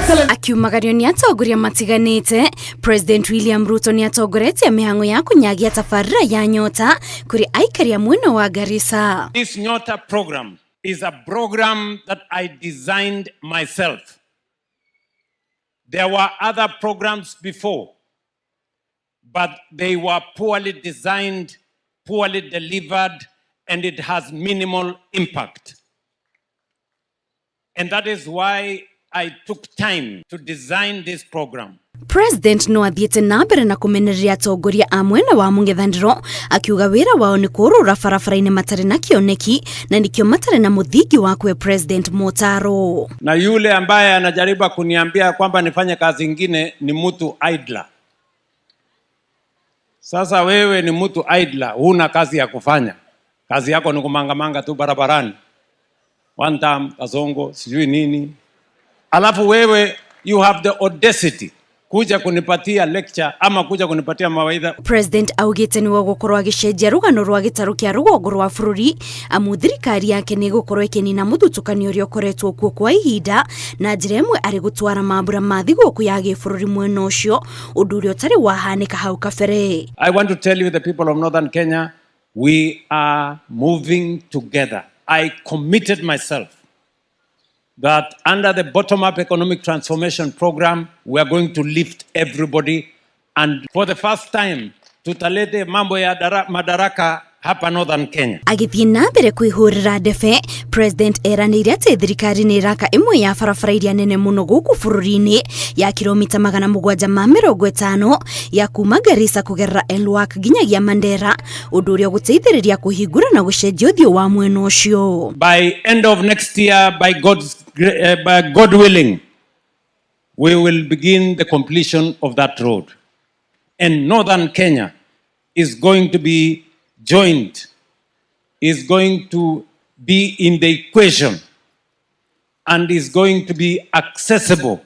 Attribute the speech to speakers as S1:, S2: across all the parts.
S1: Akiumagario ni atongoria matiganite, President William Ruto ni atongoretie mihango ya kunyagia tabarĩra ya Nyota kuri aikari a mwena wa Garissa.
S2: This Nyota program is a program that I designed myself. There were other programs before, but they were poorly designed, poorly delivered, and it has minimal impact. And that is why I took time to design this program.
S1: President no athiete na mbere na kumenereria atongoria a mwena wa mung'ethanĩro akiuga wira wao ni kurura barabara-inĩ matari na kioneki na nikio matari na muthingi wa kwe President Motaro.
S2: Na yule ambaye anajaribu kuniambia kwamba nifanye kazi ingine ni mtu idler. Sasa wewe ni mtu idler, huna kazi ya kufanya. Kazi yako ni kumangamanga tu barabarani. One time, Kasongo, sijui nini. Alafu wewe, you have the audacity kuja kunipatia lecture ama kuja kunipatia mawaidha.
S1: President augite ni wagukorwo agicenjia rugano rwa gitaru kia rugongo rwa bururi amu thirikari yake ni gukorwo ikinina muthutukanio uria ukoretwo kuo kwa ihinda na njira imwe ari gutwara mambura ma thigũkũ ya gĩbũrũri mwena ũcio ũndũ ũrĩa ũtarĩ wahanĩka hau kabere.
S2: I want to tell you, the people of Northern Kenya, we are moving together. I committed myself that under the bottom-up economic transformation program, we are going to lift everybody. And for the first time, tutalete mambo ya madaraka hapa Northern Kenya.
S1: Agithii na mbere kwihurira ndebe, President eranĩire atĩ thirikari nĩ iraka imwe ya barabara iria nene muno gũkũ bũrũri-inĩ ya kilomita 750 ya kuma Garissa kugerera Elwak nginyagia Mandera, ũndũ ũrĩa gũteithĩrĩria kũhingũra na gũcenjia ũthiũ wa mwena ũcio.
S2: By end of next year, by God willing, we will begin the completion of that road. And Northern Kenya is going to be joined, is going to be in the equation, and is going to be accessible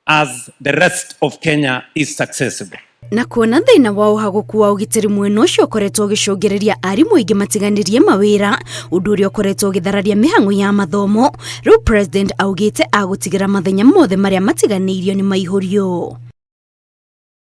S2: as the rest of Kenya is accessible.
S1: Na kuona thina wa uhaguku wa ugitiri mwena ũcio ũkoretwo ũgĩcũngĩrĩria arimũ aingĩ matiganĩrie mawĩra, ũndũ ũrĩa ũkoretwo ũgĩthararia mĩhang'o ya mathomo. Rĩu President augĩte agũtigĩra mathenya mothe marĩa matiganĩirio nĩ maihũrio.